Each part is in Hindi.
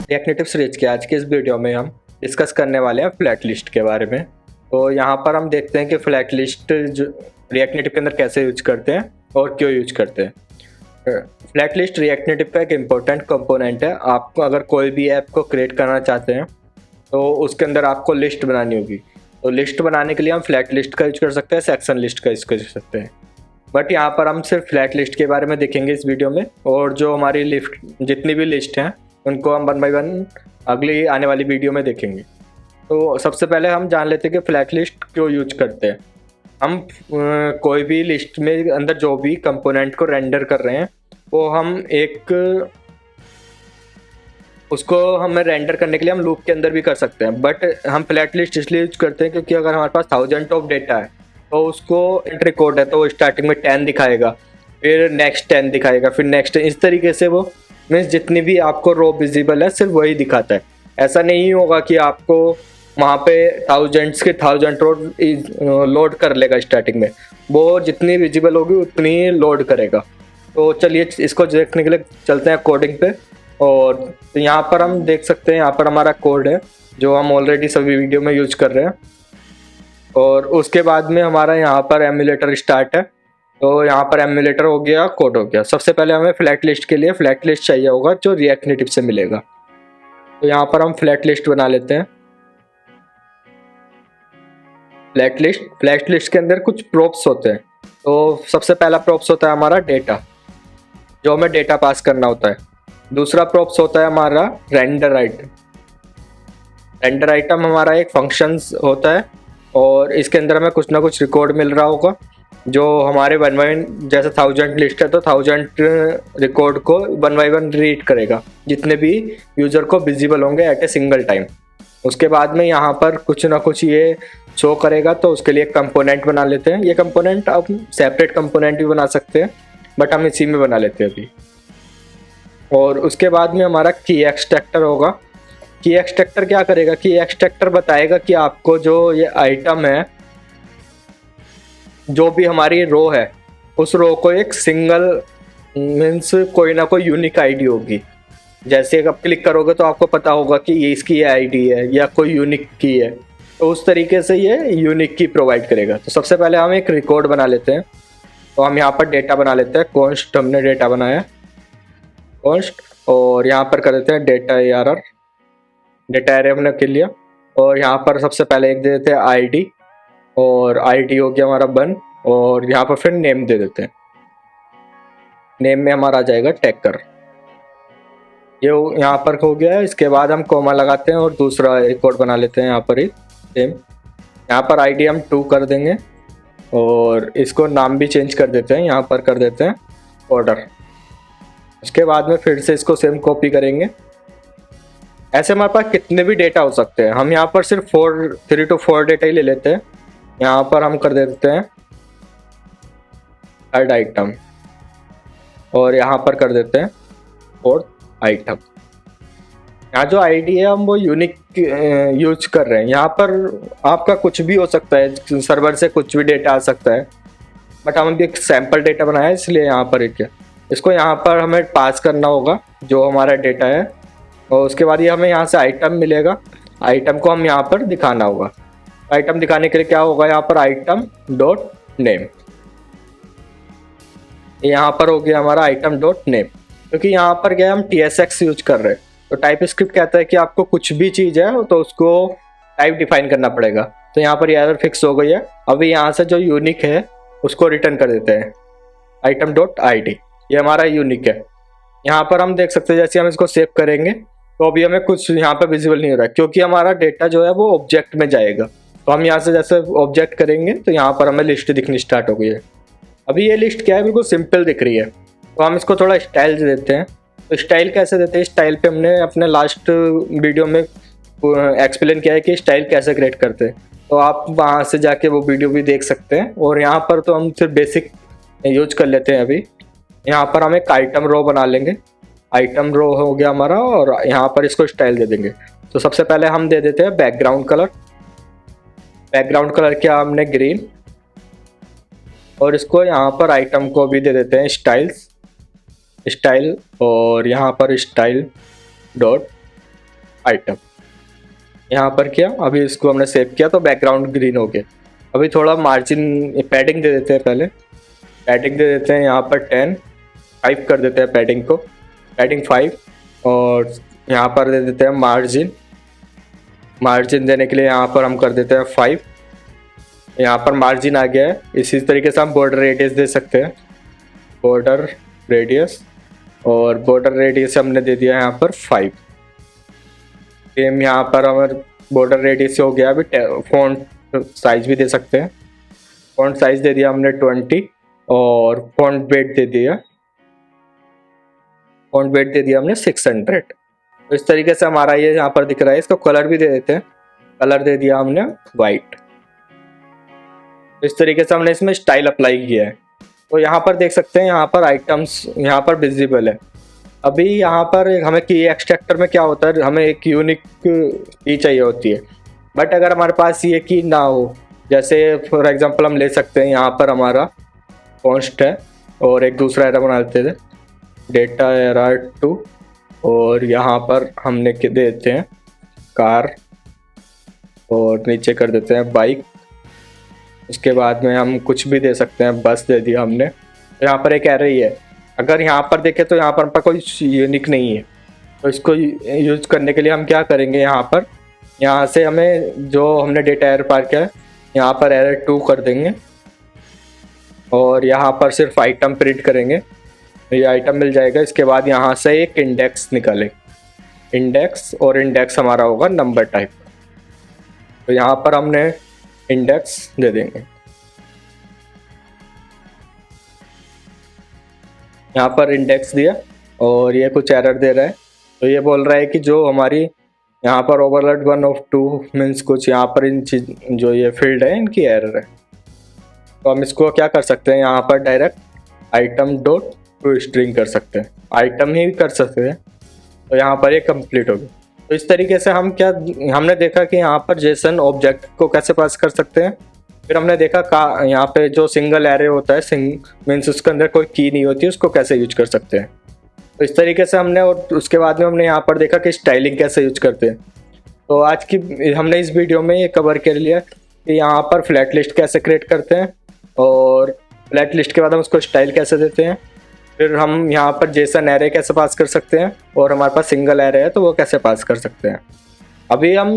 रिएक्ट नेटिव सीरीज के आज के इस वीडियो में हम डिस्कस करने वाले हैं फ्लैट लिस्ट के बारे में। तो यहाँ पर हम देखते हैं कि फ्लैट लिस्ट जो रिएक्ट नेटिव के अंदर कैसे यूज करते हैं और क्यों यूज करते हैं। फ्लैट लिस्ट रिएक्ट नेटिव का एक इम्पोर्टेंट कंपोनेंट है। आपको अगर कोई भी ऐप को क्रिएट करना चाहते हैं तो उसके अंदर आपको लिस्ट बनानी होगी। तो लिस्ट बनाने के लिए हम फ्लैट लिस्ट का यूज कर सकते हैं, सेक्शन लिस्ट का यूज कर सकते हैं। बट यहाँ पर हम सिर्फ फ्लैट लिस्ट के बारे में देखेंगे इस वीडियो में, और जो हमारी लिस्ट जितनी भी लिस्ट हैं उनको हम 1 बाय 1 अगली आने वाली वीडियो में देखेंगे। तो सबसे पहले हम जान लेते हैं कि फ्लैट लिस्ट क्यों यूज करते हैं। हम कोई भी लिस्ट में अंदर जो भी कंपोनेंट को रेंडर कर रहे हैं वो हम उसको हमें रेंडर करने के लिए हम लूप के अंदर भी कर सकते हैं। बट हम फ्लैट लिस्ट इसलिए यूज करते हैं क्योंकि अगर हमारे पास 1000 ऑफ डेटा है तो उसको एंट्री कोड है तो वो स्टार्टिंग में 10 दिखाएगा, फिर नेक्स्ट 10 दिखाएगा, फिर नेक्स्ट, इस तरीके से वो मीन्स जितनी भी आपको रो विजिबल है सिर्फ वही दिखाता है। ऐसा नहीं होगा कि आपको वहाँ पे थाउजेंड्स के 1000 रो लोड कर लेगा स्टार्टिंग में, वो जितनी विजिबल होगी उतनी लोड करेगा। तो चलिए इसको देखने के लिए चलते हैं कोडिंग पे। और तो यहाँ पर हम देख सकते हैं, यहाँ पर हमारा कोड है जो हम ऑलरेडी सभी वीडियो में यूज कर रहे हैं। और उसके बाद में हमारा यहाँ पर एमुलेटर स्टार्ट है। तो यहाँ पर एमुलेटर हो गया, कोड हो गया। सबसे पहले हमें फ्लैट लिस्ट के लिए फ्लैट लिस्ट चाहिए होगा जो रिएक्ट नेटिव से मिलेगा। तो यहाँ पर हम फ्लैट लिस्ट बना लेते हैं। फ्लैट लिस्ट के अंदर कुछ प्रॉप्स होते हैं। तो सबसे पहला प्रॉप्स होता है हमारा डेटा, जो हमें डेटा पास करना होता है। दूसरा प्रॉप्स होता है हमारा रेंडर आइटम। रेंडर आइटम हमारा एक फंक्शंस होता है और इसके अंदर हमें कुछ ना कुछ रिकॉर्ड मिल रहा होगा जो हमारे 1 बाय 1 जैसे 1000 लिस्ट है तो 1000 रिकॉर्ड को 1 बाय 1 रीड करेगा जितने भी यूज़र को विजिबल होंगे एट ए सिंगल टाइम। उसके बाद में यहाँ पर कुछ ना कुछ ये शो करेगा, तो उसके लिए एक कंपोनेंट बना लेते हैं। ये कंपोनेंट आप सेपरेट कंपोनेंट भी बना सकते हैं बट हम इसी में बना लेते हैं अभी। और उसके बाद में हमारा की एक्सट्रैक्टर होगा। की एक्सट्रैक्टर क्या करेगा? की एक्सट्रैक्टर बताएगा कि आपको जो ये आइटम है, जो भी हमारी रो है, उस रो को एक सिंगल मीन्स कोई ना कोई यूनिक आईडी होगी। जैसे आप क्लिक करोगे तो आपको पता होगा कि ये इसकी आईडी है या कोई यूनिक की है, तो उस तरीके से ये यूनिक की प्रोवाइड करेगा। तो सबसे पहले हम एक रिकॉर्ड बना लेते हैं। तो हम यहाँ पर डेटा बना लेते हैं, कॉन्स्ट हमने डेटा बनाया कॉन्स्ट, और यहाँ पर कर देते हैं डेटा ARR, डेटा एरे हमने कर लिया। और यहाँ पर सबसे पहले एक दे देते हैं ID, और ID हो गया हमारा 1, और यहाँ पर फिर नेम दे देते हैं। नेम में हमारा आ जाएगा टेकर, ये यहाँ पर हो गया है। इसके बाद हम कोमा लगाते हैं और दूसरा रिकॉर्ड बना लेते हैं यहाँ पर ही सेम। यहाँ पर ID हम 2 कर देंगे और इसको नाम भी चेंज कर देते हैं, यहाँ पर कर देते हैं ऑर्डर। उसके बाद में फिर से इसको सेम कॉपी करेंगे। ऐसे हमारे पास कितने भी डेटा हो सकते हैं, हम यहाँ पर सिर्फ 3 to 4 डेटा ही ले लेते हैं। यहाँ पर हम कर देते हैं थर्ड आइटम, और यहाँ पर कर देते हैं फोर्थ आइटम। यहाँ जो आईडी है हम वो यूनिक यूज कर रहे हैं। यहाँ पर आपका कुछ भी हो सकता है, सर्वर से कुछ भी डेटा आ सकता है, बट हम अभी एक सैम्पल डेटा बनाया है इसलिए यहाँ पर एक इसको यहाँ पर हमें पास करना होगा जो हमारा डेटा है। और उसके बाद ये हमें यहाँ से आइटम मिलेगा, आइटम को हम यहाँ पर दिखाना होगा। आइटम दिखाने के लिए क्या होगा, यहाँ पर आइटम डॉट नेम, यहाँ पर हो गया हमारा आइटम डॉट नेम। क्योंकि यहाँ पर क्या है, हम TSX यूज कर रहे हैं। तो टाइप स्क्रिप्ट कहता है कि आपको कुछ भी चीज़ है तो उसको टाइप डिफाइन करना पड़ेगा। तो यहाँ पर एरर फिक्स हो गई है। अभी यहाँ से जो यूनिक है उसको रिटर्न कर देते हैं, आइटम डॉट ID, ये हमारा यूनिक है। यहाँ पर हम देख सकते हैं जैसे हम इसको सेव करेंगे तो अभी हमें कुछ यहाँ पर विजिबल नहीं हो रहा है क्योंकि हमारा डेटा जो है वो ऑब्जेक्ट में जाएगा। तो हम यहाँ से जैसे ऑब्जेक्ट करेंगे तो यहाँ पर हमें लिस्ट दिखनी स्टार्ट हो गई है। अभी ये लिस्ट क्या है, बिल्कुल सिंपल दिख रही है। तो हम इसको थोड़ा स्टाइल देते हैं। तो स्टाइल कैसे देते हैं, स्टाइल पे हमने अपने लास्ट वीडियो में एक्सप्लेन किया है कि स्टाइल कैसे क्रिएट करते हैं, तो आप वहाँ से जाके वो वीडियो भी देख सकते हैं। और यहाँ पर तो हम सिर्फ बेसिक यूज कर लेते हैं। अभी यहाँ पर हम एक आइटम रो बना लेंगे, आइटम रो हो गया हमारा, और यहाँ पर इसको स्टाइल दे देंगे। तो सबसे पहले हम दे देते हैं बैकग्राउंड कलर। बैकग्राउंड कलर क्या हमने ग्रीन, और इसको यहाँ पर आइटम को भी दे देते हैं स्टाइल, और यहाँ पर स्टाइल डॉट आइटम। यहाँ पर किया, अभी इसको हमने सेव किया तो बैकग्राउंड ग्रीन हो गया। अभी थोड़ा मार्जिन पैडिंग दे देते हैं, पहले पैडिंग दे देते हैं यहाँ पर 10, 5 कर देते हैं पैडिंग को, पैडिंग 5। और यहाँ पर दे देते हैं मार्जिन, मार्जिन देने के लिए यहाँ पर हम कर देते हैं 5। यहाँ पर मार्जिन आ गया है। इसी तरीके से हम बॉर्डर रेडियस दे सकते हैं, बॉर्डर रेडियस, और बॉर्डर रेडियस हमने दे दिया यहाँ पर 5। सेम यहाँ पर हमारे बॉर्डर रेडियस हो गया। अभी फॉन्ट साइज भी दे सकते हैं, फॉन्ट साइज दे दिया हमने 20, और फॉन्ट वेट दे दिया, फॉन्ट वेट दे दिया हमने 600। तो इस तरीके से हमारा ये यहाँ पर दिख रहा है। इसको कलर भी दे देते हैं, कलर दे दिया हमने वाइट। इस तरीके से हमने इसमें स्टाइल अप्लाई किया है। तो यहाँ पर देख सकते हैं, यहाँ पर आइटम्स यहाँ पर विजिबल है। अभी यहाँ पर हमें की एक्सट्रैक्टर में क्या होता है, हमें एक यूनिक की चाहिए होती है। बट अगर हमारे पास ये की ना हो, जैसे फॉर एग्जांपल हम ले सकते हैं, यहाँ पर हमारा कॉन्स्ट है और एक दूसरा एरर बना लेते थे, डेटा एरर 2, और यहाँ पर हमने दे देते हैं कार, और नीचे कर देते हैं बाइक। उसके बाद में हम कुछ भी दे सकते हैं, बस दे दिया हमने। तो यहाँ पर एक एरर ही है। अगर यहाँ पर देखें तो यहाँ पर कोई यूनिक नहीं है। तो इसको यूज करने के लिए हम क्या करेंगे, यहाँ से हमें जो हमने डेटा एरर पार किया है, यहाँ पर एरर 2 कर देंगे, और यहाँ पर सिर्फ आइटम प्रिंट करेंगे। ये आइटम मिल जाएगा। इसके बाद यहाँ से एक इंडेक्स निकाले, इंडेक्स, और इंडेक्स हमारा होगा नंबर टाइप। तो यहाँ पर हमने इंडेक्स दे देंगे। यहाँ पर इंडेक्स दिया, और ये कुछ एरर दे रहा है। तो ये बोल रहा है कि जो हमारी यहाँ पर ओवरलोड 1 of 2 मीन्स कुछ यहाँ पर इन चीज जो ये फील्ड है इनकी एरर है। तो हम इसको क्या कर सकते हैं, यहाँ पर direct item dot to string कर सकते हैं, आइटम ही कर सकते हैं। तो यहाँ पर ये कंप्लीट हो गया। तो इस तरीके से हमने देखा कि यहाँ पर जेसन ऑब्जेक्ट को कैसे पास कर सकते हैं। फिर हमने देखा यहाँ पे जो सिंगल एरे होता है, मीन्स उसके अंदर कोई की नहीं होती, उसको कैसे यूज कर सकते हैं। तो इस तरीके से हमने, और उसके बाद में हमने यहाँ पर देखा कि स्टाइलिंग कैसे यूज करते हैं। तो आज की हमने इस वीडियो में ये कवर कर लिया कि यहाँ पर फ्लैट लिस्ट कैसे क्रिएट करते हैं, और फ्लैट लिस्ट के बाद हम उसको स्टाइल कैसे देते हैं। फिर हम यहाँ पर जेसन एरे कैसे पास कर सकते हैं, और हमारे पास सिंगल एरे है तो वो कैसे पास कर सकते हैं। अभी हम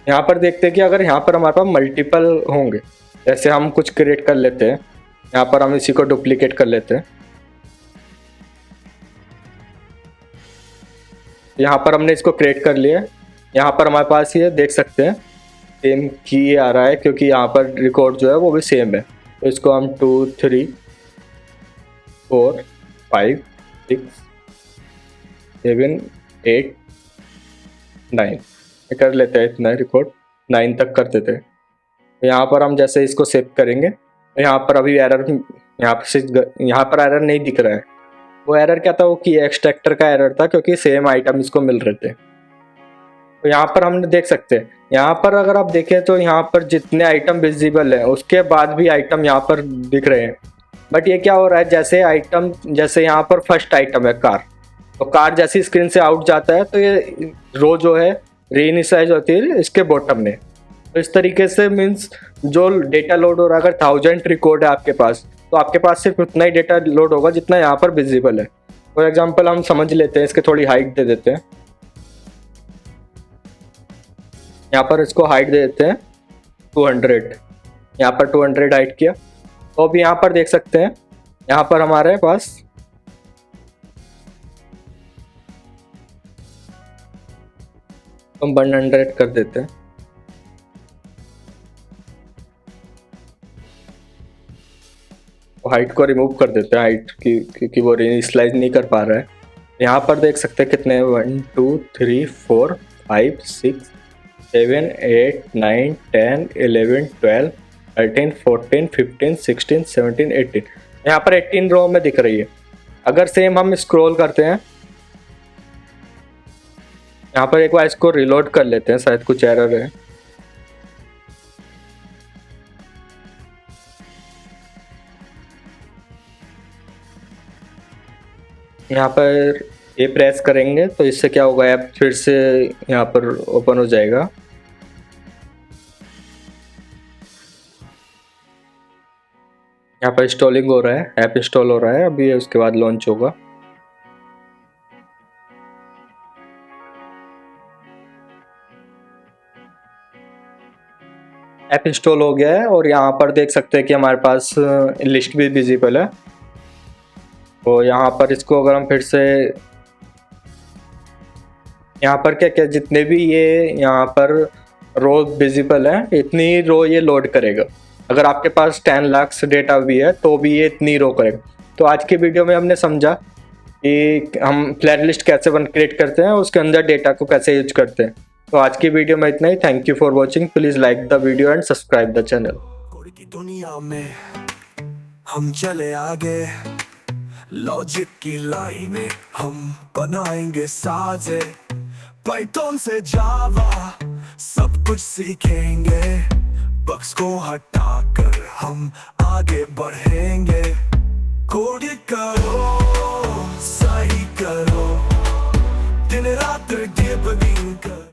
यहाँ पर देखते हैं कि अगर यहाँ पर हमारे पास मल्टीपल होंगे, जैसे हम कुछ क्रिएट कर लेते हैं, यहाँ पर हम इसी को डुप्लीकेट कर लेते हैं। यहाँ पर हमने इसको क्रिएट कर लिया। यहाँ पर हमारे पास ये देख सकते हैं सेम की आ रहा है, क्योंकि यहाँ पर रिकॉर्ड जो है वो भी सेम है। तो इसको हम 2 3 4 5 6 7 8 9 कर लेते हैं, इतना रिकॉर्ड 9 तक करते थे। तो यहाँ पर हम जैसे इसको सेव करेंगे, तो यहाँ पर अभी एरर, यहाँ पर एरर नहीं दिख रहा है। वो एरर क्या था, वो की एक्सट्रैक्टर का एरर था, क्योंकि सेम आइटम इसको मिल रहे थे। तो यहाँ पर हमने देख सकते हैं, यहाँ पर अगर आप देखें तो यहाँ पर जितने आइटम विजिबल है उसके बाद भी आइटम यहाँ पर दिख रहे हैं। बट ये क्या हो रहा है, जैसे यहाँ पर फर्स्ट आइटम है कार, तो कार जैसी स्क्रीन से आउट जाता है तो ये रो जो है रीइनिशियलाइज होती है इसके बॉटम में। तो इस तरीके से मीन्स जो डेटा लोड हो रहा है, अगर 1000 रिकॉर्ड है आपके पास, तो आपके पास सिर्फ उतना ही डेटा लोड होगा जितना यहाँ पर विजिबल है। फॉर एग्जांपल हम समझ लेते हैं, इसके थोड़ी हाइट दे देते हैं, यहाँ पर इसको हाइट दे देते हैं 200, यहाँ पर 200 हाइट किया। तो अभी यहाँ पर देख सकते हैं, यहाँ पर हमारे पास हम 100 कर देते हैं। हाइट को रिमूव कर देते हैं, हाइट की, क्योंकि वो इनिशियलाइज नहीं कर पा रहा है। यहाँ पर देख सकते हैं कितने, 1 2 3 4 5 6 7 8 9 10 11 12 13 14 15 16 17 18, यहाँ पर 18 रो में दिख रही है। अगर सेम हम स्क्रॉल करते हैं, यहाँ पर एक बार इसको रिलोड कर लेते हैं, शायद कुछ एरर है। यहाँ पर ये प्रेस करेंगे तो इससे क्या होगा, ऐप फिर से यहाँ पर ओपन हो जाएगा। यहाँ पर इंस्टॉलिंग हो रहा है, ऐप इंस्टॉल हो रहा है अभी, उसके बाद लॉन्च होगा। ऐप इंस्टॉल हो गया है और यहाँ पर देख सकते हैं कि हमारे पास लिस्ट भी विजिबल है। तो यहाँ पर इसको अगर हम फिर से, यहाँ पर क्या क्या जितने भी ये यहाँ पर रो विजिबल है, इतनी रो ये लोड करेगा। अगर आपके पास 10 लाख डेटा भी है तो भी ये इतनी रो करेगा। तो आज की वीडियो में हमने समझा कि हम फ्लैट लिस्ट कैसे क्रिएट करते हैं, उसके अंदर डेटा को कैसे यूज करते हैं। तो आज की वीडियो में इतना ही। Thank you for watching. Please like the video and subscribe the channel. Code की दुनिया में हम चले आगे, लॉजिक की लाइन में हम बनाएंगे साजे, पाइथन से जावा सब कुछ सीखेंगे, बग्स को हटाकर हम आगे बढ़ेंगे। कोड करो